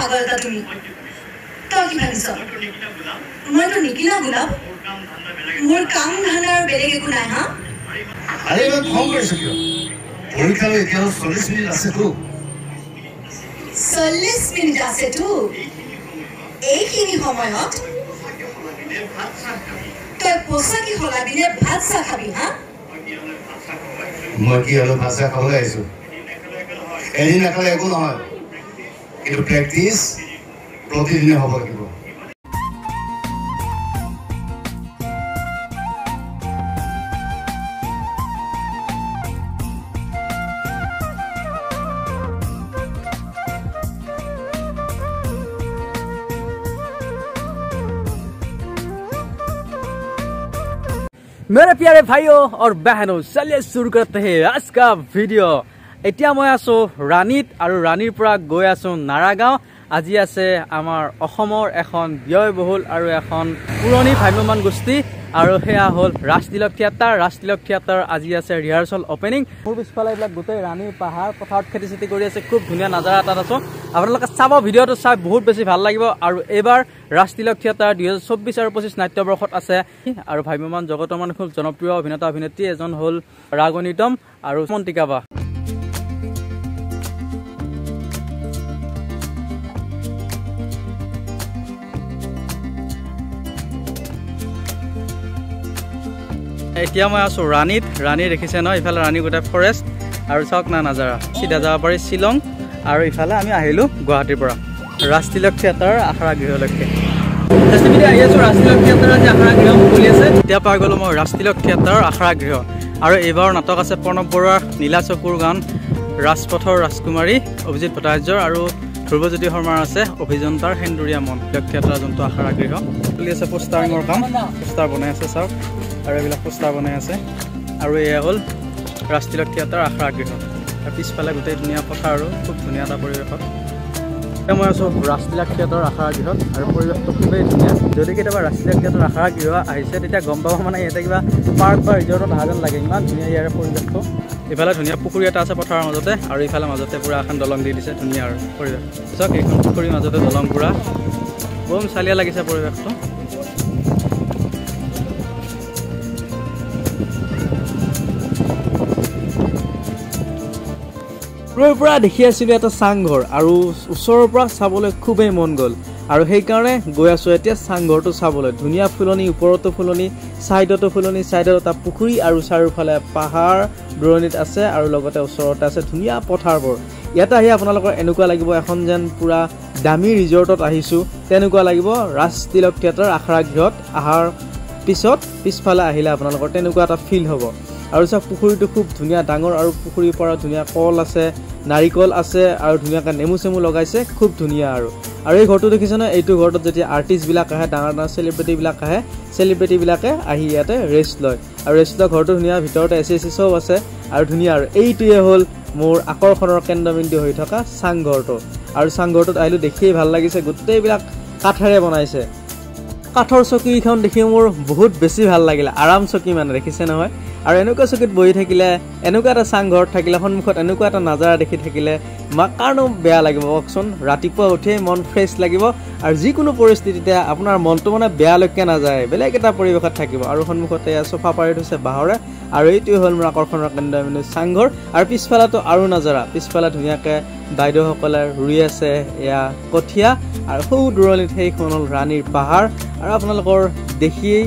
পাগল এটা তুমি তই কি ভাবিছ মইতো নিকিনা গোলাপ মোৰ কাম ধান্দাৰ বেলেগ একো নাই হা আৰে মই ফোন কৰিছো কিয় পৰীক্ষালৈ এতিয়া 40 মিনিট আছে তো 40 মিনিট আছে তো এইখিনি সময়ত তই পোছাকি সলাবিনে ভাত চাহ খাবি হা মই কি হলো ভাষা খাবলৈ আহিছো এদিন নাখালে একো নহয় কিন্তু প্ৰেক্টিচ প্ৰতিদিনে হ'ব লাগিব मेरे प्यारे भाइयों और बहनों चलिए शुरू करते हैं आज का वीडियो এতিয়া মই আছো ৰাণীত আৰু ৰাণীৰ পৰা গৈ আছো নাৰাগাঁও আজি আছে আমাৰ অসমৰ এখন ব্যয়বহুল আৰু এখন পুৰণি ভ্ৰাম্যমান গোষ্ঠী আৰু হেয়া হল ৰাজতিলক থিয়েটাৰ আজি আছে ৰিহাৰ্সেল ওপেনিং মোৰ পিছফালে এইবিলাক গোটেই ৰাণীৰ পাহাৰ পথাৰত খেতি চেতি কৰি আছে খুব ধুনীয়া নাজাৰা তাত আছো আপোনালোকে চাব ভিডিঅ'টো চাই বহুত বেছি ভাল লাগিব আৰু এবাৰ ৰাজতিলক থিয়েটাৰ 2024 আৰু 25 নাট্যবৰ্ষত আছে আৰু ভ্ৰাম্যমান জগতৰ মানে খুব জনপ্ৰিয় অভিনেতা অভিনেত্ৰী এজন হল ৰাগনিতম আৰু মন্তিকা বা এতিয়া মই আছো ৰাণী দেখিছে ন ইফালে ৰাণী গোটেই ফৰেষ্ট আৰু চাওক না নাজাৰা সিধা যাব পাৰি শ্বিলং আৰু ইফালে আমি আহিলো গুৱাহাটীৰ পৰা ৰাজতিলক থিয়েটাৰ আখৰা গৃহলৈকে ৰাজতিলক থিয়েটাৰ আজি আখৰা গৃহ খুলি আছে এতিয়া পাই গ'লো মই ৰাজতিলক থিয়েটাৰ আখৰা গৃহ আৰু এইবাৰ নাটক আছে প্ৰণৱ বৰুৱাৰ নীলা চকুৰ গান ৰাজপথৰ ৰাজকুমাৰী অভিজিত ভট্টাচাৰ্যৰ আৰু ধ্ৰুৱজ্যোতি শৰ্মাৰ আছে অভিযন্তাৰ সেন্দুৰীয়া মন থিয়েটাৰ যোনটো আখৰা গৃহ চলি আছে পোষ্টাৰিঙৰ কাম পোষ্টাৰ বনাই আছে চাওক আৰু এইবিলাক পোষ্টাৰ বনাই আছে আৰু এয়া হ'ল ৰাজতিলক থিয়েটাৰ আখৰা গৃহ পিছফালে গোটেই ধুনীয়া পথাৰ আৰু খুব ধুনীয়া এটা পৰিৱেশত মই আছোঁ ৰাজতিলক থিয়েটাৰ আখৰা গৃহত আৰু পৰিৱেশটো খুবেই ধুনীয়া যদি কেতিয়াবা ৰাজতিলক থিয়েটাৰ আখৰা গৃহ আহিছে তেতিয়া গম পাব মানে ইয়াতে কিবা পাৰ্ক বা ৰিজৰ্টত অহা যেন লাগে ইমান ধুনীয়া ইয়াৰ পৰিৱেশটো ইফালে ধুনীয়া পুখুৰী এটা আছে পথাৰৰ মাজতে আৰু ইফালে মাজতে পুৰা এখন দলং দি দিছে ধুনীয়া আৰু পৰিৱেশ চাওক এইখন পুখুৰীৰ মাজতে দলং পুৰা বম চালিয়া লাগিছে পৰিৱেশটো দূৰৰ পৰা দেখি আছিলোঁ এটা চাংঘৰ আৰু ওচৰৰ পৰা চাবলৈ খুবেই মন গ'ল আৰু সেইকাৰণে গৈ আছোঁ এতিয়া চাংঘৰটো চাবলৈ ধুনীয়া ফুলনি ওপৰতো ফুলনি ছাইডতো ফুলনি ছাইডত এটা পুখুৰী আৰু চাৰিওফালে পাহাৰ দূৰণিত আছে আৰু লগতে ওচৰতে আছে ধুনীয়া পথাৰবোৰ ইয়াতে আহি আপোনালোকৰ এনেকুৱা লাগিব এখন যেন পুৰা দামী ৰিজৰ্টত আহিছোঁ তেনেকুৱা লাগিব ৰাজতিলক থিয়েটাৰ আখৰা গৃহত অহাৰ পিছত পিছফালে আহিলে আপোনালোকৰ তেনেকুৱা এটা ফিল হ'ব আৰু চাওক পুখুৰীটো খুব ধুনীয়া ডাঙৰ আৰু পুখুৰীৰ পৰা ধুনীয়া কল আছে নাৰিকল আছে আৰু ধুনীয়াকৈ নেমু চেমু লগাইছে খুব ধুনীয়া আৰু এই ঘৰটো দেখিছে ন এইটো ঘৰটোত যেতিয়া আৰ্টিষ্টবিলাক আহে ডাঙৰ চেলিব্ৰিটিবিলাক আহে চেলিব্ৰিটিবিলাকে আহি ইয়াতে ৰেষ্ট লয় আৰু ৰেষ্ট লোৱা ঘৰটো ধুনীয়া ভিতৰতে এচি চব আছে আৰু ধুনীয়া আৰু এইটোৱে হ'ল মোৰ আকৰ্ষণৰ কেন্দ্ৰবিন্দু হৈ থকা চাংঘৰটো আৰু চাংঘৰটোত আহিলোঁ দেখিয়েই ভাল লাগিছে গোটেইবিলাক কাঠেৰে বনাইছে কাঠৰ চকীখন দেখি মোৰ বহুত বেছি ভাল লাগিলে আৰাম চকী মানে দেখিছে নহয় আৰু এনেকুৱা চকীত বহি থাকিলে এনেকুৱা এটা চাংঘৰত থাকিলে সন্মুখত এনেকুৱা এটা নাজাৰা দেখি থাকিলে কাৰণো বেয়া লাগিব কওকচোন ৰাতিপুৱা উঠিয়েই মন ফ্ৰেছ লাগিব আৰু যিকোনো পৰিস্থিতিতে আপোনাৰ মনটো মানে বেয়ালৈকে নাযায় বেলেগ এটা পৰিৱেশত থাকিব আৰু সন্মুখতে চোফা পাৰি থৈছে বাঁহৰে আৰু এইটোৱে হ'ল মোৰ আকৰ্ষণৰ কেন্দ্ৰবিন্দু চাংঘৰ আৰু পিছফালেতো আৰু নাজাৰা পিছফালে ধুনীয়াকৈ বাইদেউসকলে ৰুই আছে এয়া কঠীয়া আৰু সৌ দূৰণিত সেইখন হ'ল ৰাণীৰ পাহাৰ আৰু আপোনালোকৰ দেখিয়েই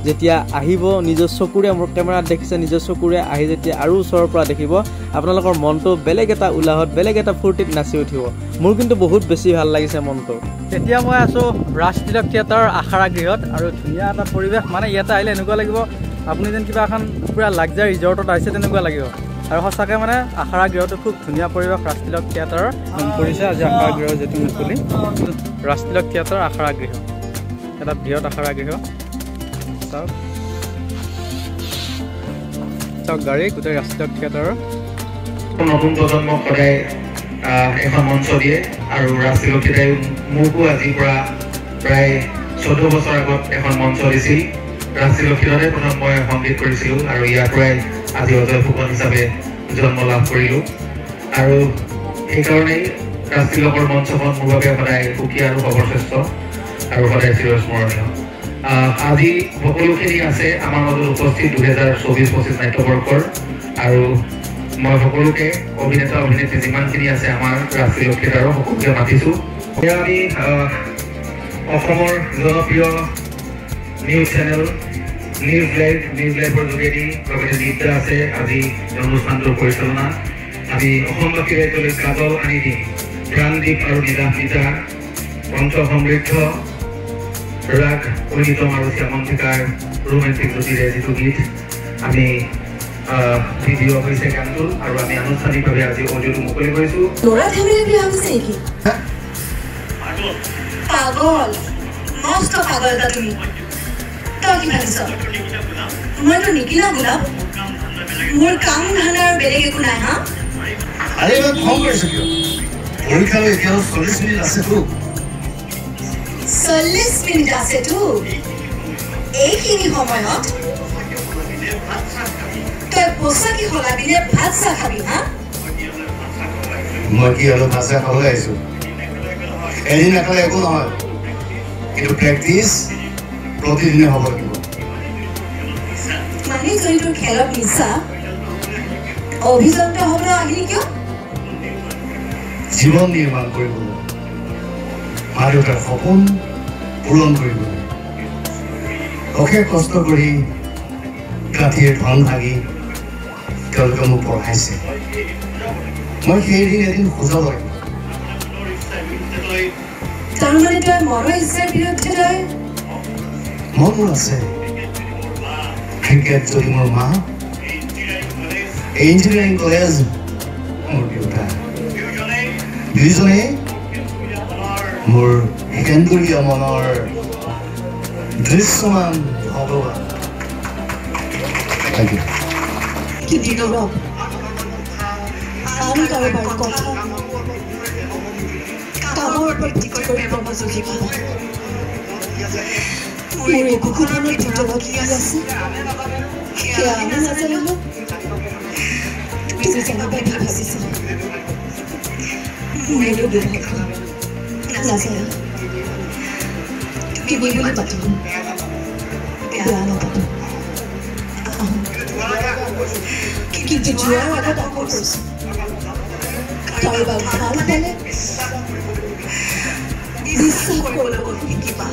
যেতিয়া আহিব নিজৰ চকুৰে মোৰ কেমেৰাত দেখিছে নিজৰ চকুৰে আহি যেতিয়া আৰু ওচৰৰ পৰা দেখিব আপোনালোকৰ মনটো বেলেগ এটা উলাহত বেলেগ এটা ফূৰ্তিত নাচি উঠিব মোৰ কিন্তু বহুত বেছি ভাল লাগিছে মনটো এতিয়া মই আছোঁ ৰাজতিলক থিয়েটাৰ আখৰা গৃহত আৰু ধুনীয়া এটা পৰিৱেশ মানে ইয়াতে আহিলে এনেকুৱা লাগিব আপুনি যেন কিবা এখন পুৰা লাক্সাৰী ৰিজৰ্টত আহিছে তেনেকুৱা লাগিব আৰু সঁচাকৈ মানে আখৰা গৃহটো খুব ধুনীয়া পৰিৱেশ ৰাজতিলক থিয়েটাৰৰ নাম কৰিছে আজি আখৰা গৃহ যিটো মুকলি ৰাজতিলক থিয়েটাৰ আখৰা গৃহ এটা বৃহৎ আখৰা গৃহ চাওক গাড়ী গোটেই ৰাজতিলক থিয়েটাৰৰ নতুন প্ৰজন্মক সদায় এখন মঞ্চ দিয়ে আৰু ৰাজতিলক থিয়েটাৰে মোকো আজিৰ পৰা প্ৰায় 14 বছৰ আগত এখন মঞ্চ দিছিল ৰাজতিলক থিয়েটাৰে প্ৰথম মই সংগীত কৰিছিলোঁ আৰু ইয়াৰ পৰাই আজি অজয় ফুকন হিচাপে জন্ম লাভ কৰিলোঁ আৰু সেইকাৰণেই ৰাষ্ট্ৰীয়কৰ মঞ্চখন মোৰ বাবে সদায় সুকীয়া আৰু সৰ্বশ্ৰেষ্ঠ আৰু সদায় চিৰস্মৰণীয়। আজি সকলোখিনি আছে আমাৰ মাজত উপস্থিত 2024-25 নাট্যবৰ্ষৰ, আৰু মই সকলোকে অভিনেতা অভিনেত্ৰী যিমানখিনি আছে আমাৰ ৰাষ্ট্ৰীয় থিয়েটাৰৰ সকলোকে মাতিছোঁ। এতিয়া আমি অসমৰ জনপ্ৰিয় নিউজ চেনেল নিউজ লাইভৰ যোগেদি লগতে নিদ্ৰা আছে আজি অনুষ্ঠানটোৰ পৰিচালনা। আমি অসমবাসীৰ ৰাইজলৈ কাজল আনি দিম, প্ৰাণদীপ আৰু নীলাম্বিতা, পঞ্চ সমৃদ্ধ, ৰাগ ঐনিতম আৰু শ্যামন্তিকাৰ ৰোমেণ্টিক জ্যোতিৰে যিটো গীত আমি ভিডিঅ' হৈছে গানটো, আৰু আমি আনুষ্ঠানিকভাৱে আজি অডিঅ'টো মুকলি কৰিছোঁ। ল'ৰা ধেমেলি বিয়া হৈছে নেকি? পাগল, মস্ত পাগল এটা তুমি। তই কি ভাবিছ মইতো নিকিনা গোলাপ? মোৰ কাম ধান্দা আৰু বেলেগ একো নাই। হা আরে এবার ফোন করেছে কিয়? পরীক্ষালৈ এতিয়াও 40 মিনিট আছেতো। 40 মিনিট আছেতো? এইখিনি সময়ত তই পোচাকি সলাবিনে ভাত চাহ খাবি? হা মই কি অলপ ভাত চাহ খাবলৈ আহিছোঁ? এদিন নাখালে একো নহয়, কিন্তু প্ৰেক্টিচ প্ৰতিদিনে হ'ব লাগিব। মানে যদি তোৰ খেলত নিচা, অভিযন্তা হ'বলৈ আহিলি কিয়? জীৱন নিৰ্মাণ কৰিবলৈ, মা দেউতাৰ সপোন পূৰণ কৰিবলৈ, অশেষ কষ্ট কৰি ৰাতিৰ ধন ভাগি তেওঁলোকে মোক পঢ়াইছে। মই সেইদিন এদিন সুযোগ লাগিব। তাৰমানে তই মনৰ ইচ্ছাৰ বিৰুদ্ধে তই মন মোৰ আছে। ক্ৰিকেট যদি মোৰ মা, ইঞ্জিনিয়াৰিং কলেজ মোৰ দেউতা, দুইজনেই মোৰ সেন্দুৰীয়া মনৰ দৃশ্যমান ভগৱান। Thank you. কি বিগৌৰৱ আন কাৰোবাৰ কথা কামৰ ওপৰত ভিত্তি কৰি প্ৰমোযোগী ভাবা। মোৰ এই বুকুখনৰ ভিতৰত কি আছে সেয়া আমি নাজানিলো, তুমি জানিবাই ভাবিছিলা। মোৰ এইটো দুৰ্ভাগ্য নাজানো। তুমি বুলি পাতো, বেয়া নাপাতো, কিন্তু যোৱাৰ আগত আকৌ কৈছো, কাৰোবাক ভাল পালে বিশ্বাস কৰিব শিকিবা।